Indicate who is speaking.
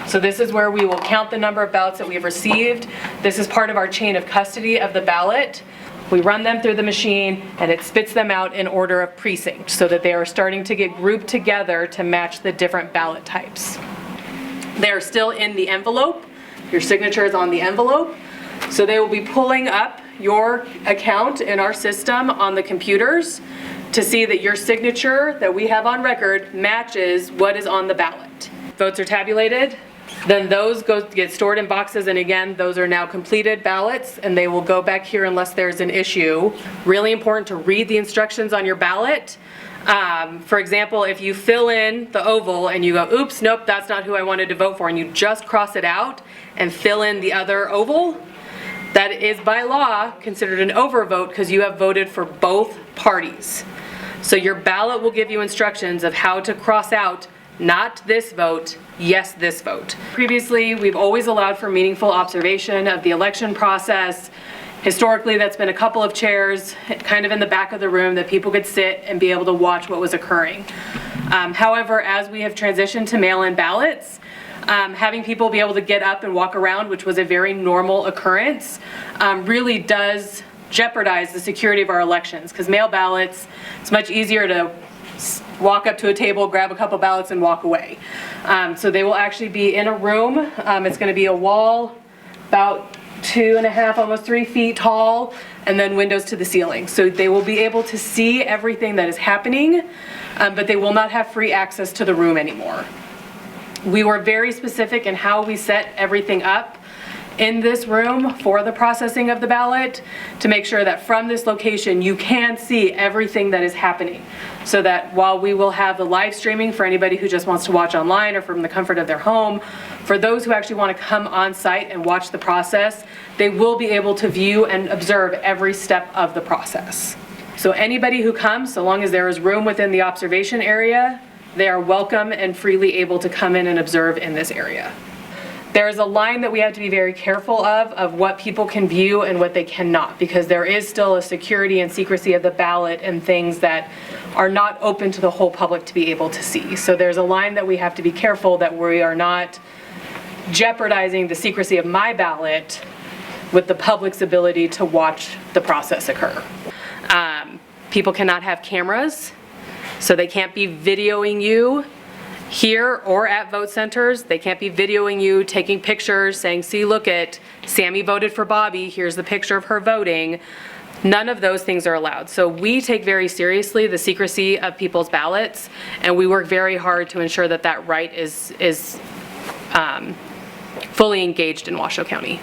Speaker 1: So this is where we will count the number of ballots that we have received. This is part of our chain of custody of the ballot. We run them through the machine and it spits them out in order of precinct so that they are starting to get grouped together to match the different ballot types. They are still in the envelope. Your signature is on the envelope. So they will be pulling up your account in our system on the computers to see that your signature that we have on record matches what is on the ballot. Votes are tabulated. Then those get stored in boxes, and again, those are now completed ballots, and they will go back here unless there's an issue. Really important to read the instructions on your ballot. For example, if you fill in the oval and you go, oops, nope, that's not who I wanted to vote for, and you just cross it out and fill in the other oval, that is by law considered an overvote because you have voted for both parties. So your ballot will give you instructions of how to cross out not this vote, yes this vote. Previously, we've always allowed for meaningful observation of the election process. Historically, that's been a couple of chairs kind of in the back of the room that people could sit and be able to watch what was occurring. However, as we have transitioned to mail-in ballots, having people be able to get up and walk around, which was a very normal occurrence, really does jeopardize the security of our elections, because mail ballots, it's much easier to walk up to a table, grab a couple ballots, and walk away. So they will actually be in a room. It's going to be a wall about 2.5, almost 3 feet tall, and then windows to the ceiling. So they will be able to see everything that is happening, but they will not have free access to the room anymore. We were very specific in how we set everything up in this room for the processing of the ballot to make sure that from this location you can see everything that is happening, so that while we will have the live streaming for anybody who just wants to watch online or from the comfort of their home, for those who actually want to come on site and watch the process, they will be able to view and observe every step of the process. So anybody who comes, so long as there is room within the observation area, they are welcome and freely able to come in and observe in this area. There is a line that we have to be very careful of what people can view and what they cannot, because there is still a security and secrecy of the ballot and things that are not open to the whole public to be able to see. So there's a line that we have to be careful that we are not jeopardizing the secrecy of my ballot with the public's ability to watch the process occur. People cannot have cameras, so they can't be videoing you here or at vote centers. They can't be videoing you, taking pictures, saying, see, look at Sammy voted for Bobby, here's the picture of her voting. None of those things are allowed. So we take very seriously the secrecy of people's ballots, and we work very hard to ensure that that right is fully engaged in Washoe County.